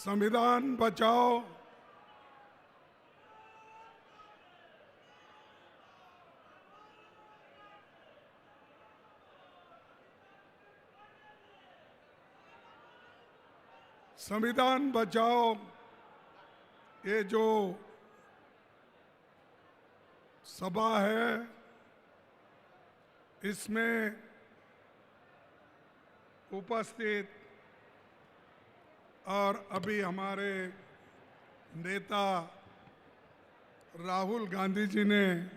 संविधान बचाओ, संविधान बचाओ। ये जो सभा है, इसमें उपस्थित और अभी हमारे नेता राहुल गांधी जी ने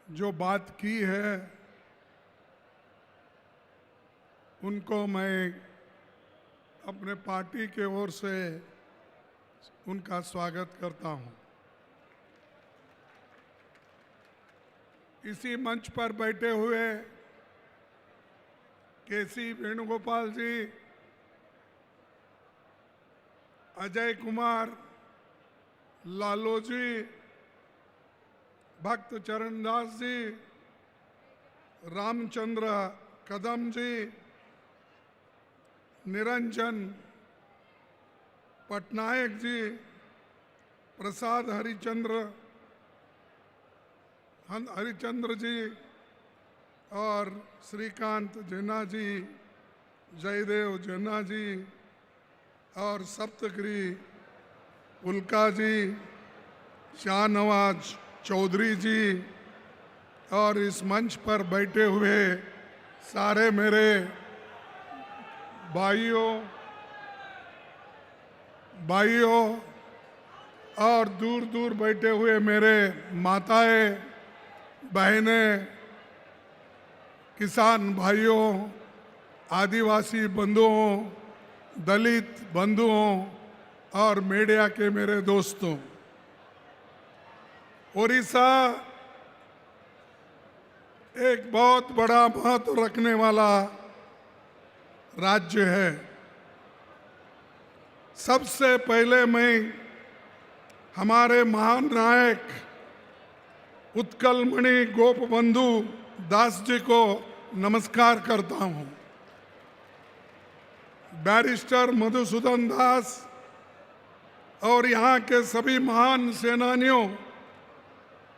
जो बात की है, उनको मैं अपने पार्टी के ओर से उनका स्वागत करता हूं। इसी मंच पर बैठे हुए केसी वेणुगोपाल जी, अजय कुमार, लालू जी, भक्त चरणदास जी, रामचंद्र कदम जी, निरंजन पटनायक जी, प्रसाद हरिचंद्र जी और श्रीकांत जेना जी, जयदेव जेना जी और सप्तगिरी उल्का जी, शाहनवाज चौधरी जी और इस मंच पर बैठे हुए सारे मेरे भाइयों और दूर दूर बैठे हुए मेरे माताएं, बहनें, किसान भाइयों, आदिवासी बंधुओं, दलित बंधुओं और मीडिया के मेरे दोस्तों, ओडिशा एक बहुत बड़ा महत्व रखने वाला राज्य है। सबसे पहले मैं हमारे महान नायक उत्कलमणि गोपबंधु दास जी को नमस्कार करता हूं। बैरिस्टर मधुसूदन दास और यहाँ के सभी महान सेनानियों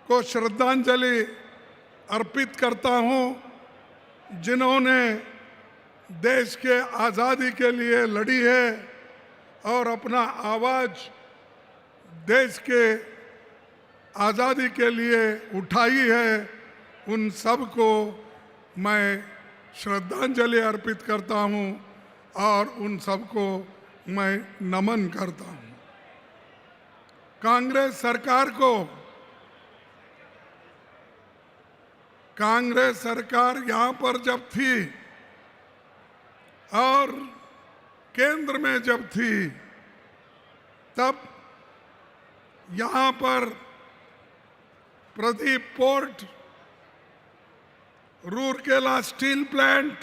को श्रद्धांजलि अर्पित करता हूं, जिन्होंने देश के आज़ादी के लिए लड़ी है और अपना आवाज़ देश के आज़ादी के लिए उठाई है। उन सब को मैं श्रद्धांजलि अर्पित करता हूं और उन सबको मैं नमन करता हूं। कांग्रेस सरकार यहाँ पर जब थी और केंद्र में जब थी, तब यहाँ पर Paradip port, Rourkela steel plant,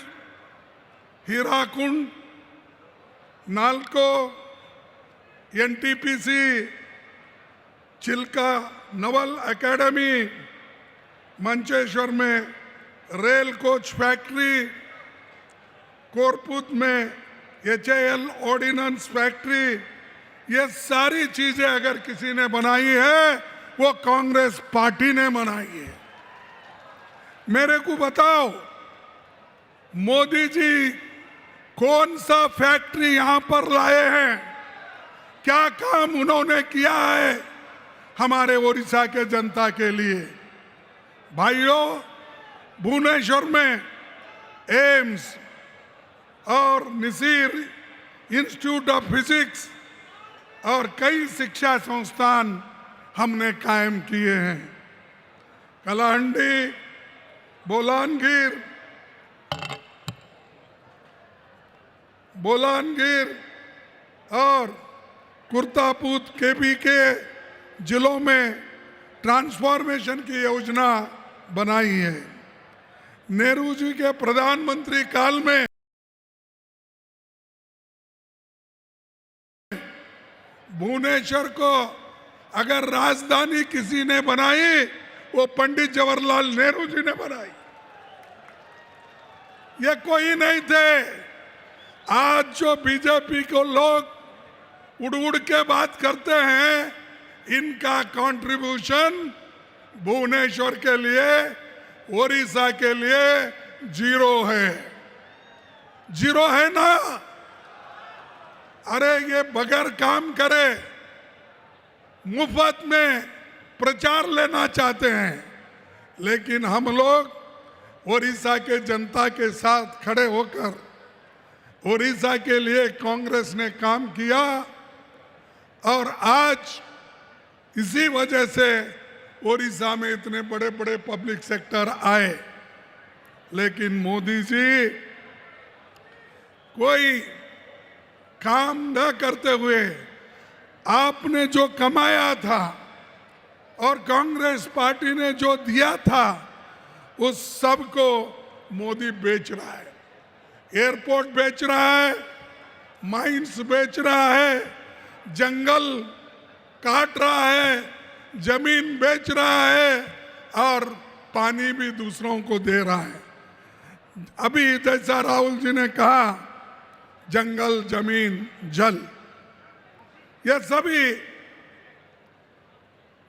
Hirakud, NALCO, NTPC, Chilika naval academy, Mancheswar में रेल कोच फैक्ट्री, कोरपुत में HAL ऑर्डिनेंस फैक्ट्री, ये सारी चीजें अगर किसी ने बनाई है वो कांग्रेस पार्टी ने बनाई है। मेरे को बताओ, मोदी जी कौन सा फैक्ट्री यहां पर लाए हैं? क्या काम उन्होंने किया है हमारे ओडिशा के जनता के लिए? भाइयों, भुवनेश्वर में एम्स और निसीर इंस्टीट्यूट ऑफ फिजिक्स और कई शिक्षा संस्थान हमने कायम किए हैं। कलाहंडी, बोलानगिर और कुर्तापूत केपी के जिलों में ट्रांसफॉर्मेशन की योजना बनाई है। नेहरू जी के प्रधानमंत्री काल में भुवनेश्वर को अगर राजधानी किसी ने बनाई, वो पंडित जवाहरलाल नेहरू जी ने बनाई। ये कोई नहीं थे। आज जो बीजेपी को लोग उड़ उड़ के बात करते हैं, इनका कंट्रीब्यूशन भुवनेश्वर के लिए, ओडिशा के लिए जीरो है। जीरो है ना? अरे ये बगैर काम करे मुफ्त में प्रचार लेना चाहते हैं, लेकिन हम लोग ओडिशा के जनता के साथ खड़े होकर ओडिशा के लिए कांग्रेस ने काम किया और आज इसी वजह से ओडिशा में इतने बड़े बड़े पब्लिक सेक्टर आए। लेकिन मोदी जी कोई काम न करते हुए आपने जो कमाया था और कांग्रेस पार्टी ने जो दिया था उस सब को मोदी बेच रहा है। एयरपोर्ट बेच रहा है, माइंस बेच रहा है, जंगल काट रहा है, जमीन बेच रहा है और पानी भी दूसरों को दे रहा है। अभी जैसा राहुल जी ने कहा, जंगल, जमीन, जल, यह सभी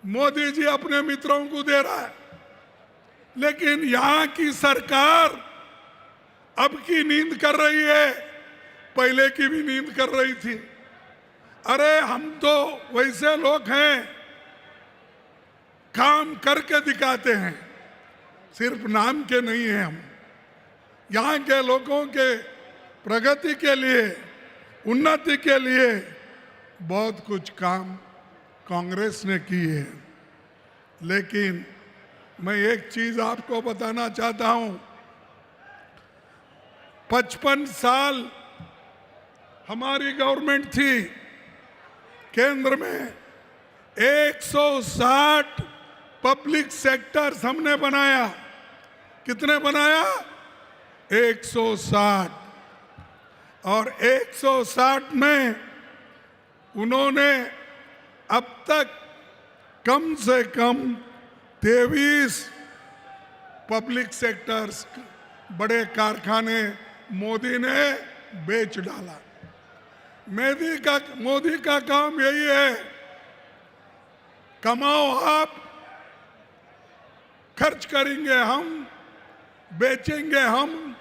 मोदी जी अपने मित्रों को दे रहा है। लेकिन यहां की सरकार अब की नींद कर रही है, पहले की भी नींद कर रही थी। अरे हम तो वैसे लोग हैं, काम करके दिखाते हैं, सिर्फ नाम के नहीं हैं हम। यहाँ के लोगों के प्रगति के लिए, उन्नति के लिए बहुत कुछ काम कांग्रेस ने की है। लेकिन मैं एक चीज आपको बताना चाहता हूं, 55 साल हमारी गवर्नमेंट थी, केंद्र में 160 पब्लिक सेक्टर्स हमने बनाया। कितने बनाया? 160। और 160 में उन्होंने अब तक कम से कम 23 पब्लिक सेक्टर्स, बड़े कारखाने मोदी ने बेच डाला। मोदी का काम यही है, कमाओ आप, खर्च करेंगे हम, बेचेंगे हम,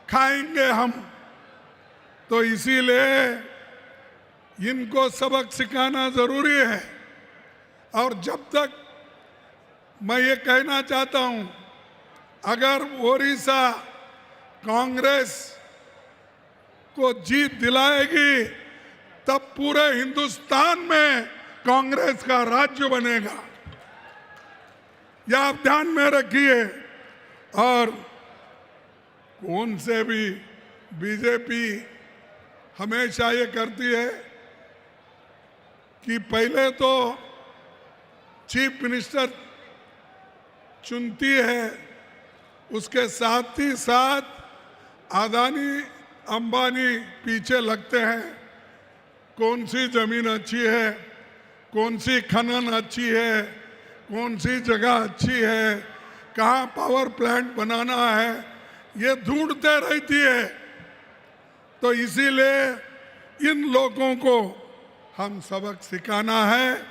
खाएंगे हम। तो इसीलिए इनको सबक सिखाना जरूरी है। और जब तक मैं ये कहना चाहता हूं, अगर ओडिशा कांग्रेस को जीत दिलाएगी तब पूरे हिंदुस्तान में कांग्रेस का राज्य बनेगा, यह आप ध्यान में रखिए। और कौन से भी बीजेपी हमेशा ये करती है कि पहले तो चीफ मिनिस्टर चुनती है, उसके साथ ही साथ अदानी अंबानी पीछे लगते हैं। कौन सी जमीन अच्छी है, कौन सी खनन अच्छी है, कौन सी जगह अच्छी है, कहाँ पावर प्लांट बनाना है, ये ढूंढते रहती है। तो इसीलिए इन लोगों को हम सबक सिखाना है।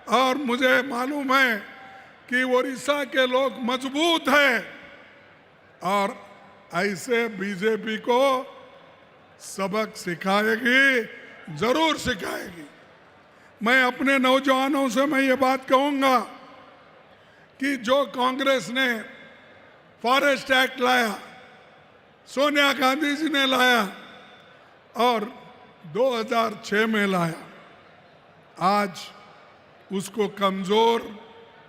और मुझे मालूम है कि ओडिशा के लोग मजबूत हैं और ऐसे बीजेपी को सबक सिखाएगी, जरूर सिखाएगी। मैं अपने नौजवानों से मैं ये बात कहूंगा कि जो कांग्रेस ने फॉरेस्ट एक्ट लाया, सोनिया गांधी जी ने लाया और 2006 में लाया, आज उसको कमजोर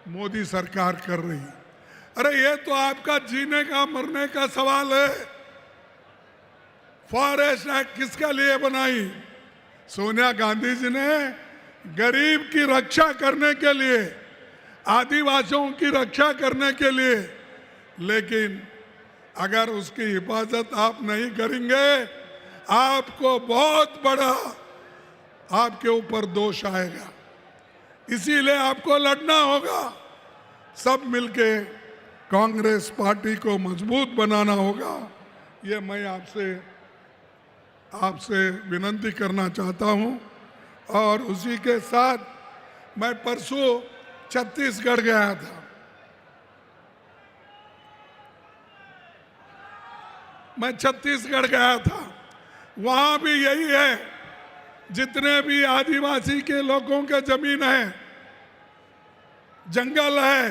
मोदी सरकार कर रही है। अरे ये तो आपका जीने का मरने का सवाल है। फॉरेस्ट एक्ट किसके लिए बनाई? सोनिया गांधी जी ने गरीब की रक्षा करने के लिए, आदिवासियों की रक्षा करने के लिए। लेकिन अगर उसकी हिफाजत आप नहीं करेंगे, आपको बहुत बड़ा आपके ऊपर दोष आएगा। इसीलिए आपको लड़ना होगा, सब मिलके कांग्रेस पार्टी को मजबूत बनाना होगा। ये मैं आपसे विनती करना चाहता हूं। और उसी के साथ मैं परसों छत्तीसगढ़ गया था। मैं छत्तीसगढ़ गया था, वहां भी यही है, जितने भी आदिवासी के लोगों के जमीन है, जंगल है,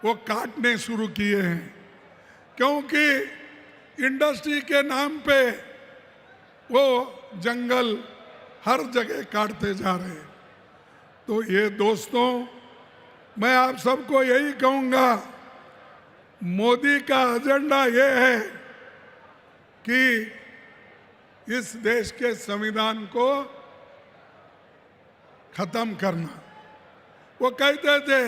वो काटने शुरू किए हैं, क्योंकि इंडस्ट्री के नाम पे वो जंगल हर जगह काटते जा रहे हैं। तो ये दोस्तों, मैं आप सबको यही कहूंगा, मोदी का एजेंडा ये है कि इस देश के संविधान को खत्म करना। वो कहते थे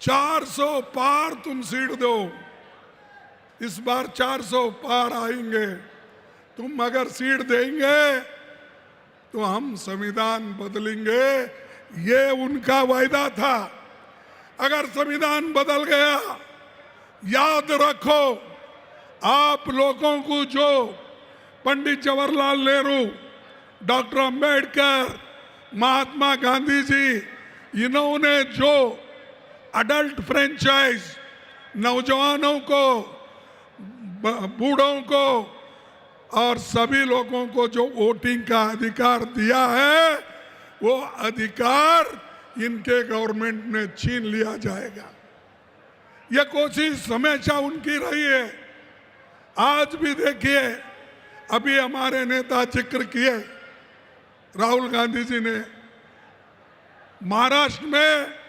400 पार तुम सीट दो, इस बार 400 पार आएंगे, तुम अगर सीट देंगे तो हम संविधान बदलेंगे, ये उनका वायदा था। अगर संविधान बदल गया, याद रखो, आप लोगों को जो पंडित जवाहरलाल नेहरू, डॉक्टर अंबेडकर, महात्मा गांधी जी, इन्होंने जो अडल्ट फ्रेंचाइज, नौजवानों को, बूढ़ों को और सभी लोगों को जो वोटिंग का अधिकार दिया है, वो अधिकार इनके गवर्नमेंट में छीन लिया जाएगा। ये कोशिश हमेशा उनकी रही है। आज भी देखिए, अभी हमारे नेता जिक्र किए, राहुल गांधी जी ने, महाराष्ट्र में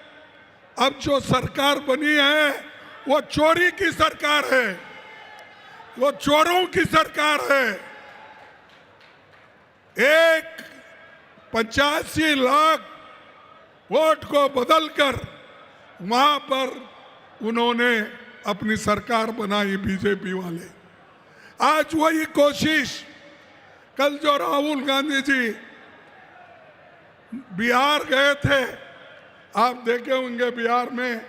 अब जो सरकार बनी है वो चोरी की सरकार है, वो चोरों की सरकार है। 85 लाख वोट को बदलकर वहां पर उन्होंने अपनी सरकार बनाई बीजेपी वाले। आज वही कोशिश, कल जो राहुल गांधी जी बिहार गए थे, आप देखे होंगे बिहार में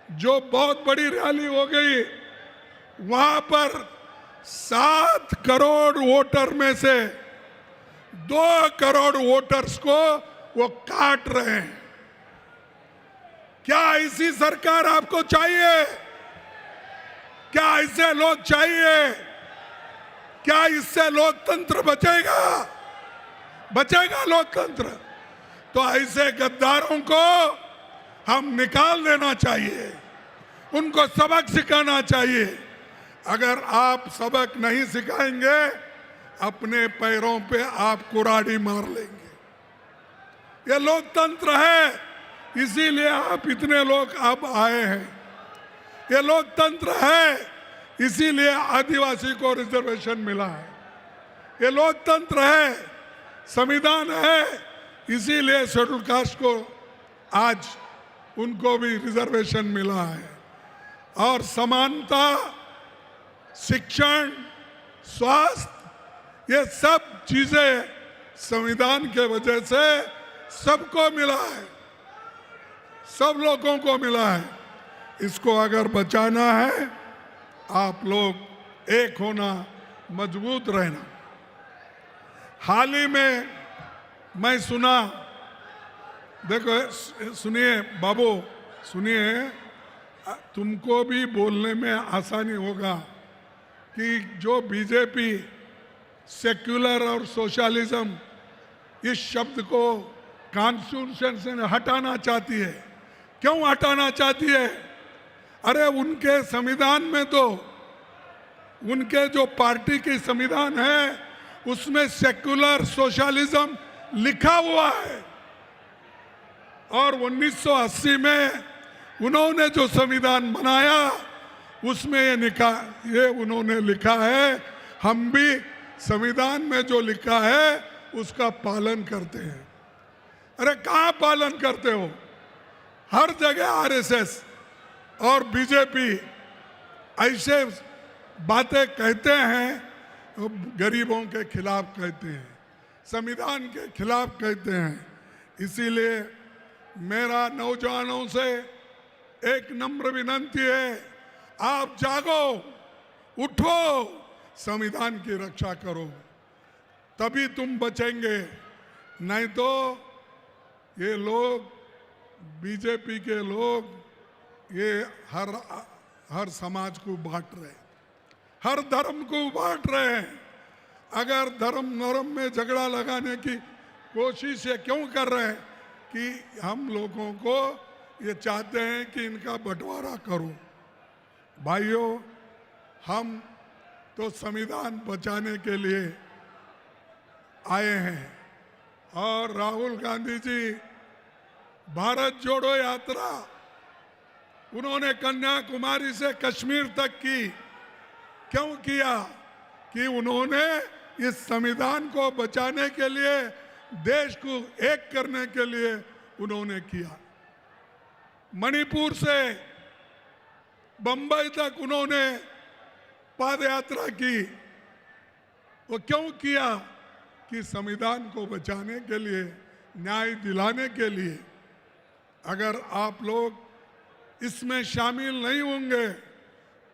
जो बहुत बड़ी रैली हो गई, वहां पर 7 करोड़ वोटर में से 2 करोड़ वोटर्स को वो काट रहे हैं। क्या ऐसी सरकार आपको चाहिए? क्या ऐसे लोग चाहिए? क्या इससे लोकतंत्र बचेगा? बचेगा लोकतंत्र? तो ऐसे गद्दारों को हम निकाल देना चाहिए, उनको सबक सिखाना चाहिए। अगर आप सबक नहीं सिखाएंगे, अपने पैरों पे आप कुराड़ी मार लेंगे। ये लोकतंत्र है, इसीलिए आप इतने लोग अब आए हैं। ये लोकतंत्र है, इसीलिए आदिवासी को रिजर्वेशन मिला है। ये लोकतंत्र है, संविधान है, इसीलिए शेड्यूल कास्ट को आज उनको भी रिजर्वेशन मिला है। और समानता, शिक्षण, स्वास्थ्य, ये सब चीजें संविधान के वजह से सबको मिला है, सब लोगों को मिला है। इसको अगर बचाना है, आप लोग एक होना, मजबूत रहना। हाल ही में मैं सुना, देखो सुनिए बाबू, सुनिए, तुमको भी बोलने में आसानी होगा कि जो बीजेपी सेक्युलर और सोशलिज्म इस शब्द को कॉन्स्टिट्यूशन से हटाना चाहती है। क्यों हटाना चाहती है? अरे उनके संविधान में तो, उनके जो पार्टी की संविधान है उसमें सेक्युलर सोशलिज्म लिखा हुआ है। और 1980 में उन्होंने जो संविधान बनाया उसमें ये उन्होंने लिखा है, हम भी संविधान में जो लिखा है उसका पालन करते हैं। अरे कहाँ पालन करते हो? हर जगह आरएसएस और बीजेपी ऐसे बातें कहते हैं, गरीबों के खिलाफ कहते हैं, संविधान के खिलाफ कहते हैं। इसीलिए मेरा नौजवानों से एक नम्र विनती है, आप जागो, उठो, संविधान की रक्षा करो, तभी तुम बचेंगे। नहीं तो ये लोग बीजेपी के लोग ये हर समाज को बांट रहे हैं, हर धर्म को बांट रहे हैं। अगर धर्म नरम में झगड़ा लगाने की कोशिश ये क्यों कर रहे हैं कि हम लोगों को ये चाहते हैं कि इनका बंटवारा करो। भाइयों, हम तो संविधान बचाने के लिए आए हैं और राहुल गांधी जी भारत जोड़ो यात्रा उन्होंने कन्याकुमारी से कश्मीर तक की। क्यों किया? कि उन्होंने इस संविधान को बचाने के लिए, देश को एक करने के लिए उन्होंने किया। मणिपुर से बंबई तक उन्होंने पदयात्रा की। वो क्यों किया? कि संविधान को बचाने के लिए, न्याय दिलाने के लिए। अगर आप लोग इसमें शामिल नहीं होंगे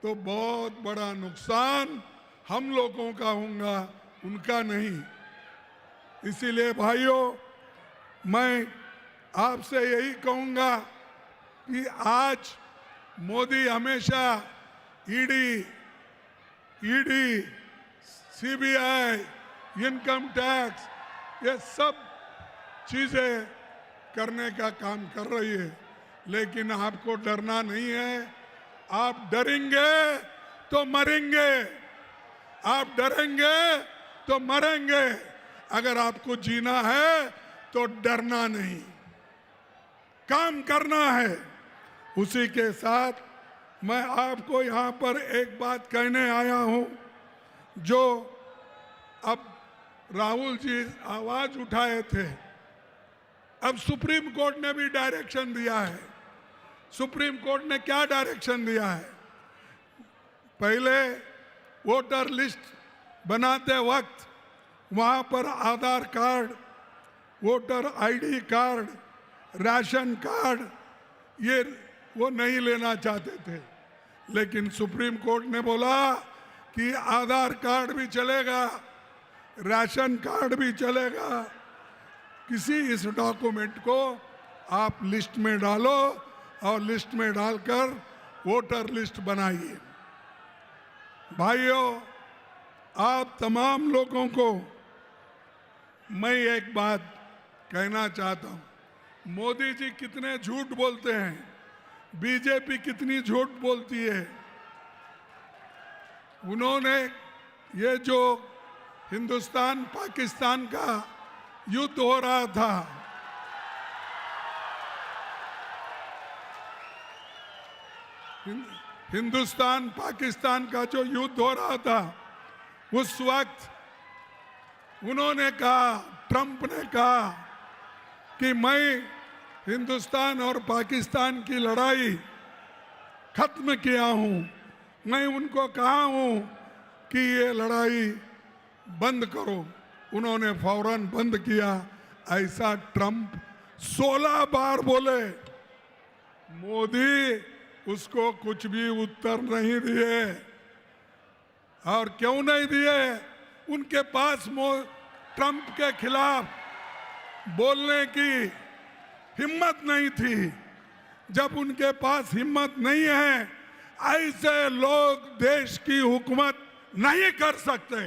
तो बहुत बड़ा नुकसान हम लोगों का होगा, उनका नहीं। इसीलिए भाइयों, मैं आपसे यही कहूंगा कि आज मोदी हमेशा ईडी, सीबीआई, इनकम टैक्स, ये सब चीजें करने का काम कर रही है, लेकिन आपको डरना नहीं है। आप डरेंगे तो मरेंगे, आप डरेंगे तो मरेंगे। अगर आपको जीना है तो डरना नहीं, काम करना है। उसी के साथ मैं आपको यहाँ पर एक बात कहने आया हूँ, जो अब राहुल जी आवाज उठाए थे, अब सुप्रीम कोर्ट ने भी डायरेक्शन दिया है। सुप्रीम कोर्ट ने क्या डायरेक्शन दिया है? पहले वोटर लिस्ट बनाते वक्त वहाँ पर Aadhaar card, voter ID card, ration card, ये वो नहीं लेना चाहते थे, लेकिन सुप्रीम कोर्ट ने बोला कि आधार कार्ड भी चलेगा, राशन कार्ड भी चलेगा। किसी इस डॉक्यूमेंट को आप लिस्ट में डालो और लिस्ट में डालकर वोटर लिस्ट बनाइए। भाइयों, आप तमाम लोगों को मैं एक बात कहना चाहता हूँ, मोदी जी कितने झूठ बोलते हैं, बीजेपी कितनी झूठ बोलती है। उन्होंने ये जो हिंदुस्तान पाकिस्तान का युद्ध हो रहा था, हिंदुस्तान पाकिस्तान का जो युद्ध हो रहा था, उस वक्त उन्होंने कहा, ट्रंप ने कहा कि मैं हिंदुस्तान और पाकिस्तान की लड़ाई खत्म किया हूं। मैं उनको कहा हूं कि ये लड़ाई बंद करो, उन्होंने फौरन बंद किया। ऐसा ट्रंप 16 बार बोले, मोदी उसको कुछ भी उत्तर नहीं दिए। और क्यों नहीं दिए? उनके पास ट्रंप के खिलाफ बोलने की हिम्मत नहीं थी। जब उनके पास हिम्मत नहीं है, ऐसे लोग देश की हुकूमत नहीं कर सकते।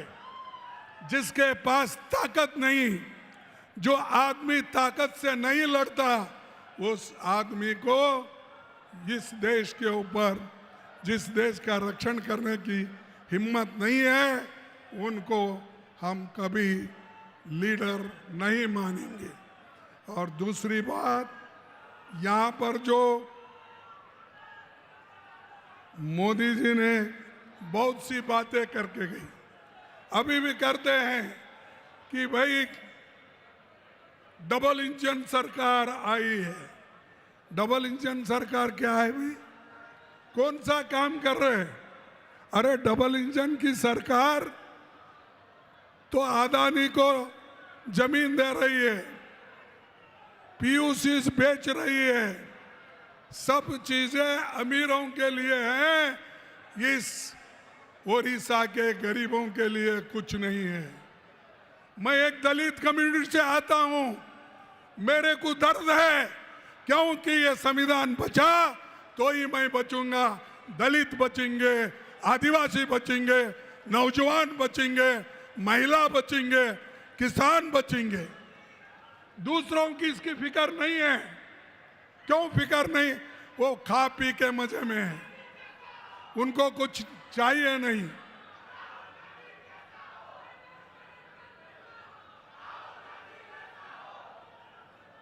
जिसके पास ताकत नहीं, जो आदमी ताकत से नहीं लड़ता, उस आदमी को इस देश के ऊपर, जिस देश का रक्षण करने की हिम्मत नहीं है, उनको हम कभी लीडर नहीं मानेंगे। और दूसरी बात, यहाँ पर जो मोदी जी ने बहुत सी बातें करके गई, अभी भी करते हैं कि भाई डबल इंजन सरकार आई है। डबल इंजन सरकार क्या है भाई? कौन सा काम कर रहे हैं? अरे डबल इंजन की सरकार तो अदानी को जमीन दे रही है, पीयूसी बेच रही है, सब चीजें अमीरों के लिए हैं, इस ओडिशा के गरीबों के लिए कुछ नहीं है। मैं एक दलित कम्युनिटी से आता हूं, मेरे को दर्द है, क्योंकि ये संविधान बचा तो ही मैं बचूंगा। दलित बचेंगे, आदिवासी बचेंगे, नौजवान बचेंगे, महिला बचेंगे, किसान बचेंगे। दूसरों की इसकी फिक्र नहीं है। क्यों फिक्र नहीं? वो खा पी के मजे में है, उनको कुछ चाहिए नहीं।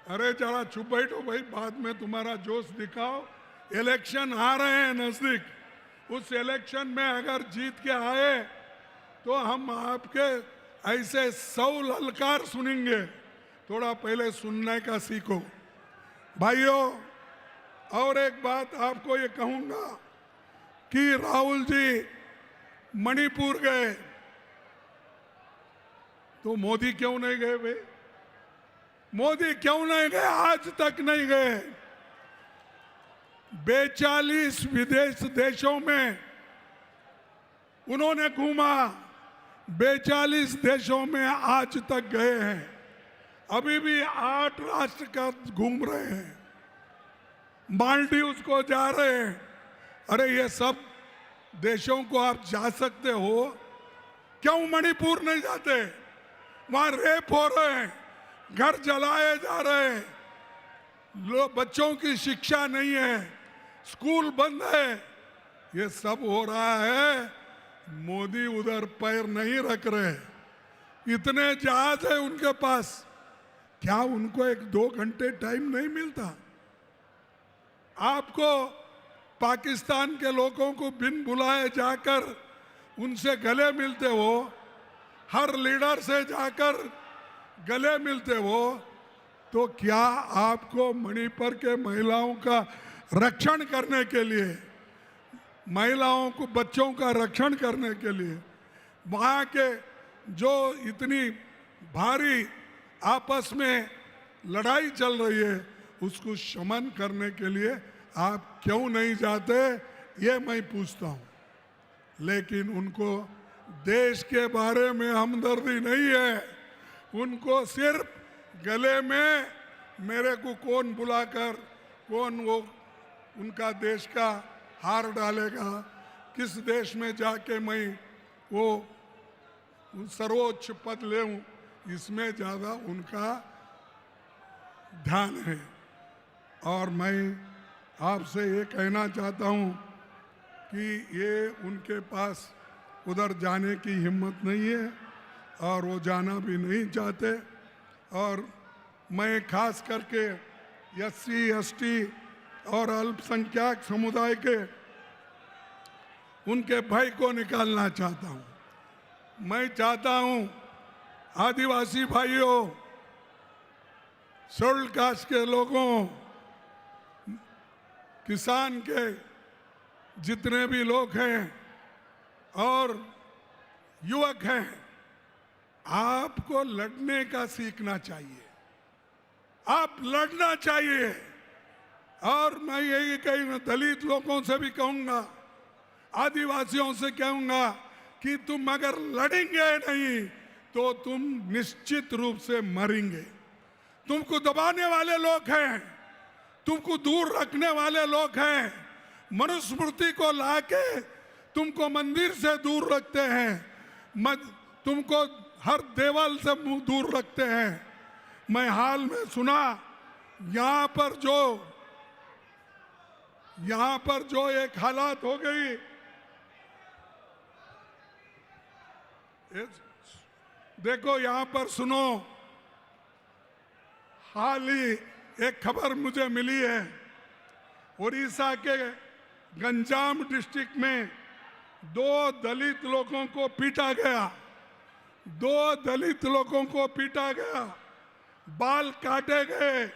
अरे जरा चुप बैठो भाई, बाद में तुम्हारा जोश दिखाओ। इलेक्शन आ रहे हैं नजदीक, उस इलेक्शन में अगर जीत के आए तो हम आपके ऐसे 100 ललकार सुनेंगे। थोड़ा पहले सुनने का सीखो भाइयों। और एक बात आपको ये कहूंगा कि राहुल जी मणिपुर गए तो मोदी क्यों नहीं गए भाई? मोदी क्यों नहीं गए? आज तक नहीं गए। 42 विदेश देशों में उन्होंने घूमा, 42 देशों में आज तक गए हैं। अभी भी 8 राष्ट्र का घूम रहे हैं, मालदीव्स को जा रहे हैं। अरे ये सब देशों को आप जा सकते हो, क्यों मणिपुर नहीं जाते? वहां रेप हो रहे हैं, घर जलाए जा रहे हैं, बच्चों की शिक्षा नहीं है, स्कूल बंद है। ये सब हो रहा है, मोदी उधर पैर नहीं रख रहे। इतने जहाज है उनके पास, क्या उनको 1-2 घंटे टाइम नहीं मिलता? आपको पाकिस्तान के लोगों को बिन बुलाए जाकर उनसे गले मिलते हो, हर लीडर से जाकर गले मिलते हो, तो क्या आपको मणिपुर के महिलाओं का रक्षण करने के लिए, महिलाओं को, बच्चों का रक्षण करने के लिए, वहाँ के जो इतनी भारी आपस में लड़ाई चल रही है उसको शमन करने के लिए आप क्यों नहीं जाते? ये मैं पूछता हूँ। लेकिन उनको देश के बारे में हमदर्दी नहीं है, उनको सिर्फ गले में मेरे को कौन बुलाकर, कौन वो उनका देश का हार डालेगा, किस देश में जाके मैं वो सर्वोच्च पद ले, इसमें ज़्यादा उनका ध्यान है। और मैं आपसे ये कहना चाहता हूँ कि ये उनके पास उधर जाने की हिम्मत नहीं है और वो जाना भी नहीं चाहते। और मैं खास करके SC ST और अल्पसंख्यक समुदाय के उनके भय को निकालना चाहता हूँ। मैं चाहता हूँ आदिवासी भाइयों, शेड्यूल्ड कास्ट के लोगों, किसान के जितने भी लोग हैं और युवक हैं, आपको लड़ने का सीखना चाहिए। आप लड़ना चाहिए। और मैं यही कहीं दलित लोगों से भी कहूंगा, आदिवासियों से कहूंगा कि तुम अगर लड़ेंगे नहीं तो तुम निश्चित रूप से मरेंगे। तुमको दबाने वाले लोग हैं, तुमको दूर रखने वाले लोग हैं, मनुस्मृति को लाके तुमको मंदिर से दूर रखते हैं, तुमको हर देवल से दूर रखते हैं। मैं हाल में सुना, यहाँ पर जो एक हालात हो गई, देखो यहाँ पर सुनो, हाल ही एक खबर मुझे मिली है, उड़ीसा के गंजाम डिस्ट्रिक्ट में 2 दलित लोगों को पीटा गया। 2 दलित लोगों को पीटा गया, बाल काटे गए,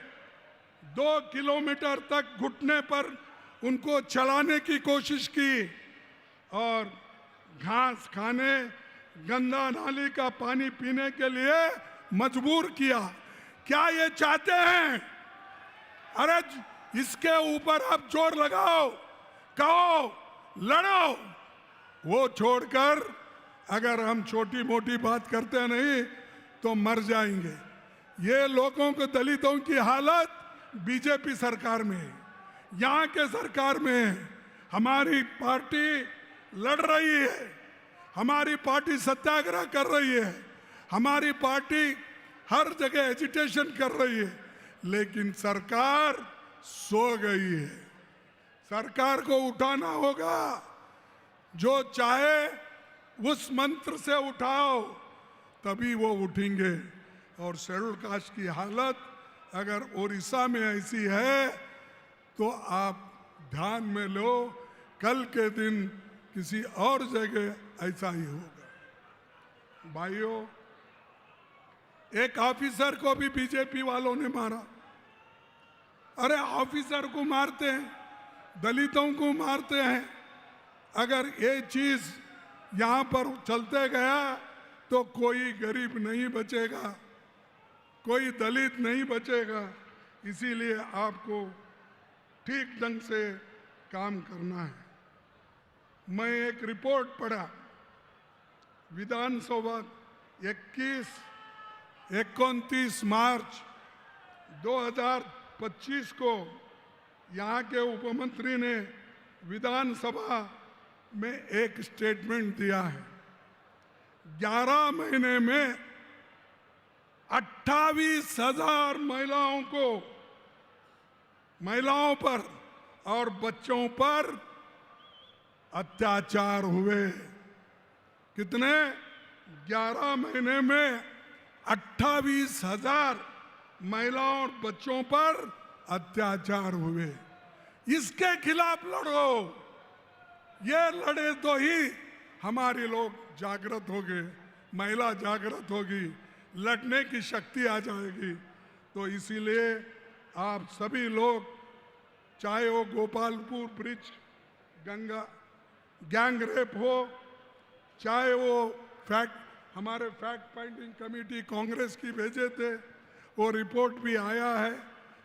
2 किलोमीटर तक घुटने पर उनको चलाने की कोशिश की और घास खाने, गंदा नाली का पानी पीने के लिए मजबूर किया। क्या ये चाहते हैं? अरे इसके ऊपर आप जोर लगाओ, कहो, लड़ो। वो छोड़कर अगर हम छोटी मोटी बात करते नहीं तो मर जाएंगे। ये लोगों को, दलितों की हालत बीजेपी सरकार में है, यहाँ के सरकार में है। हमारी पार्टी लड़ रही है, हमारी पार्टी सत्याग्रह कर रही है, हमारी पार्टी हर जगह एजिटेशन कर रही है, लेकिन सरकार सो गई है। सरकार को उठाना होगा, जो चाहे उस मंत्र से उठाओ, तभी वो उठेंगे। और शेड्यूल कास्ट की हालत अगर उड़ीसा में ऐसी है तो आप ध्यान में लो, कल के दिन किसी और जगह ऐसा ही होगा। भाइयों, एक ऑफिसर को भी बीजेपी वालों ने मारा। अरे ऑफिसर को मारते हैं, दलितों को मारते हैं। अगर ये चीज यहाँ पर चलते गया तो कोई गरीब नहीं बचेगा, कोई दलित नहीं बचेगा। इसीलिए आपको ठीक ढंग से काम करना है। मैं एक रिपोर्ट पढ़ा, विधानसभा 29 मार्च 2025 को यहाँ के उपमंत्री ने विधानसभा में एक स्टेटमेंट दिया है। 11 महीने में 28,000 महिलाओं पर और बच्चों पर अत्याचार हुए। कितने? 11 महीने में 28,000 महिलाओं और बच्चों पर अत्याचार हुए। इसके खिलाफ लड़ो। ये लड़े तो ही हमारे लोग जागृत होंगे, महिला जागृत होगी, लड़ने की शक्ति आ जाएगी। तो इसीलिए आप सभी लोग, चाहे वो Gopalpur bridge Ganga gang rape हो, चाहे वो हमारे फैक्ट फाइंडिंग कमेटी कांग्रेस की भेजे थे, वो रिपोर्ट भी आया है,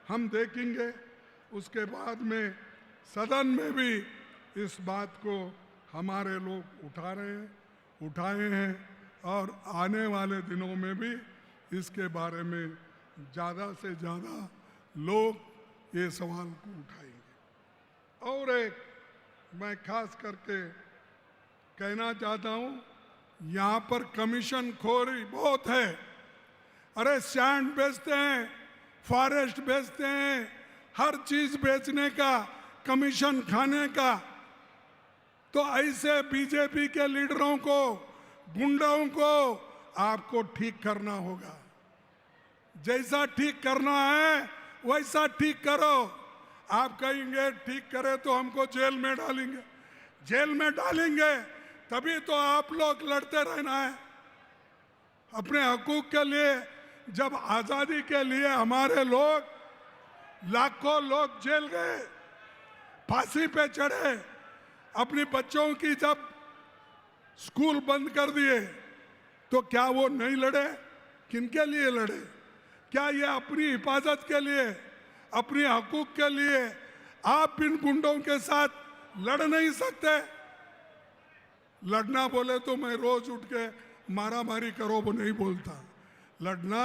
हम देखेंगे। उसके बाद में सदन में भी इस बात को हमारे लोग उठाए हैं और आने वाले दिनों में भी इसके बारे में ज़्यादा से ज़्यादा लोग ये सवाल को उठाएंगे। और एक मैं खास करके कहना चाहता हूँ, यहाँ पर कमीशन खोरी बहुत है। अरे सैंड बेचते हैं, फॉरेस्ट बेचते हैं, हर चीज बेचने का, कमीशन खाने का। तो ऐसे बीजेपी के लीडरों को, गुंडों को आपको ठीक करना होगा। जैसा ठीक करना है वैसा ठीक करो। आप कहेंगे ठीक करे तो हमको जेल में डालेंगे, जेल में डालेंगे तभी तो आप लोग लड़ते रहना है अपने हकूक के लिए। जब आजादी के लिए हमारे लोग, लाखों लोग जेल गए, फांसी पे चढ़े, अपने बच्चों की जब स्कूल बंद कर दिए, तो क्या वो नहीं लड़े? किनके लिए लड़े? क्या ये अपनी हिफाजत के लिए, अपने हकूक के लिए आप इन गुंडों के साथ लड़ नहीं सकते? लड़ना बोले तो मैं रोज उठ के मारा मारी करो वो नहीं बोलता। लड़ना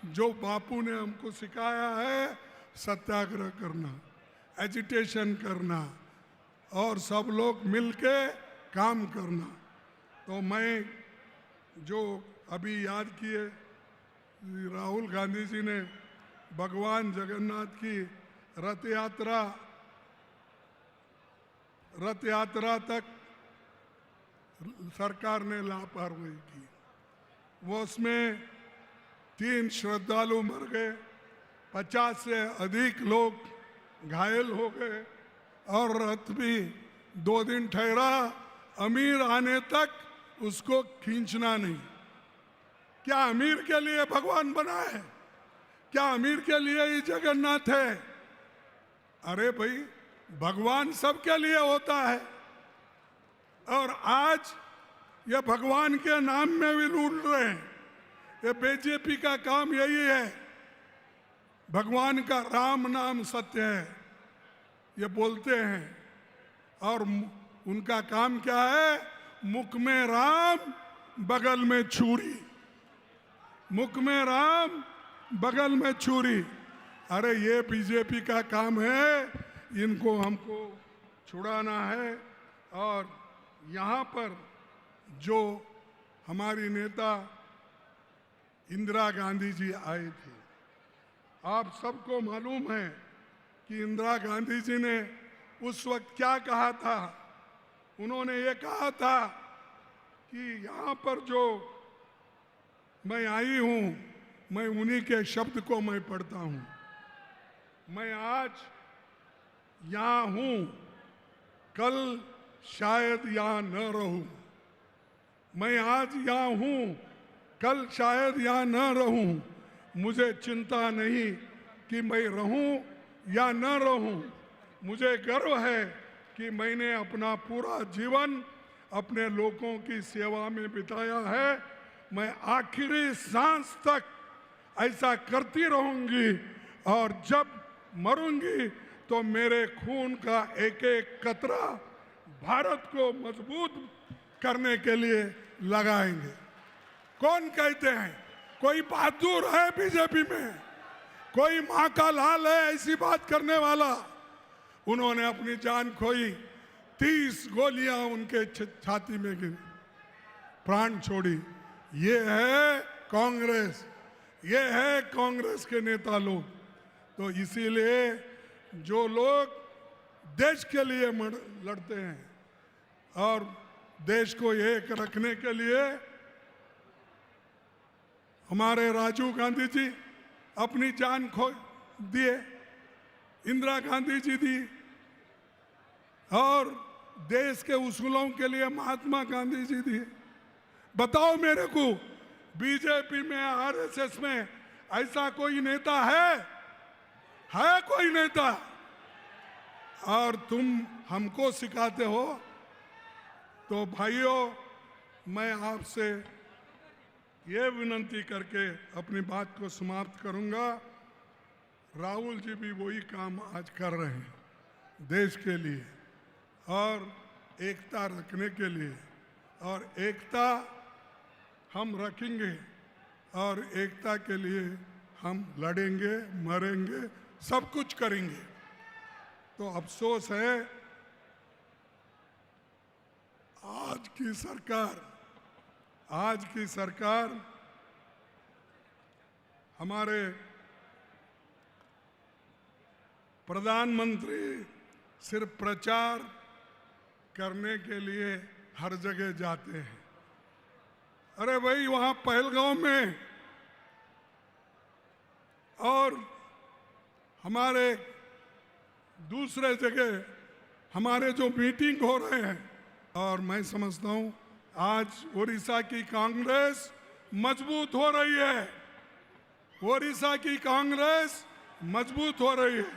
जो बापू ने हमको सिखाया है, सत्याग्रह करना, एजिटेशन करना और सब लोग मिलके काम करना। तो मैं जो अभी याद किए, राहुल गांधी जी ने भगवान जगन्नाथ की रथ यात्रा तक सरकार ने लापरवाही की। वो उसमें 3 श्रद्धालु मर गए, 50 से अधिक लोग घायल हो गए और रथ भी 2 दिन ठहरा। अमीर आने तक उसको खींचना नहीं। क्या अमीर के लिए भगवान बना है? क्या अमीर के लिए ही जगन्नाथ है? अरे भाई, भगवान सबके लिए होता है। और आज ये भगवान के नाम में भी लूट रहे हैं। ये बीजेपी का काम यही है। भगवान का राम नाम सत्य है, ये बोलते हैं। और उनका काम क्या है? मुख में राम, बगल में छुरी। मुख में राम बगल में छुरी। अरे ये बीजेपी का काम है, इनको हमको छुड़ाना है। और यहाँ पर जो हमारी नेता इंदिरा गांधी जी आई थी, आप सबको मालूम है कि इंदिरा गांधी जी ने उस वक्त क्या कहा था। उन्होंने ये कहा था कि यहाँ पर जो मैं आई हूँ, मैं उन्हीं के शब्द को मैं पढ़ता हूँ। मैं आज यहाँ हूँ, कल शायद यहाँ न रहूँ। मैं आज यहाँ हूँ, कल शायद यहाँ न रहूँ। मुझे चिंता नहीं कि मैं रहूँ या न रहूँ। मुझे गर्व है कि मैंने अपना पूरा जीवन अपने लोगों की सेवा में बिताया है। मैं आखिरी सांस तक ऐसा करती रहूंगी और जब मरूंगी तो मेरे खून का एक एक कतरा भारत को मजबूत करने के लिए लगाएंगे। कौन कहते हैं? कोई बहादुर है बीजेपी में? कोई माँ का लाल है ऐसी बात करने वाला? उन्होंने अपनी जान खोई, 30 गोलियां उनके छाती में गिरी, प्राण छोड़ी। ये है कांग्रेस, ये है कांग्रेस के नेता लोग। तो इसीलिए जो लोग देश के लिए लड़ते हैं और देश को एक रखने के लिए, हमारे राजीव गांधी जी अपनी जान खो दिए, इंदिरा गांधी जी दी, और देश के उसूलों के लिए महात्मा गांधी जी दिए। बताओ मेरे को, बीजेपी में, आरएसएस में ऐसा कोई नेता है कोई नेता? और तुम हमको सिखाते हो। तो भाइयों, मैं आपसे ये विनंती करके अपनी बात को समाप्त करूंगा। राहुल जी भी वही काम आज कर रहे हैं देश के लिए और एकता रखने के लिए, और एकता हम रखेंगे और एकता के लिए हम लड़ेंगे, मरेंगे, सब कुछ करेंगे। तो अफसोस है आज की सरकार हमारे प्रधानमंत्री सिर्फ प्रचार करने के लिए हर जगह जाते हैं। अरे भाई, वहां पहलगांव में और हमारे दूसरे जगह हमारे जो मीटिंग हो रहे हैं, और मैं समझता हूं आज ओडिशा की कांग्रेस मजबूत हो रही है। ओडिशा की कांग्रेस मजबूत हो रही है।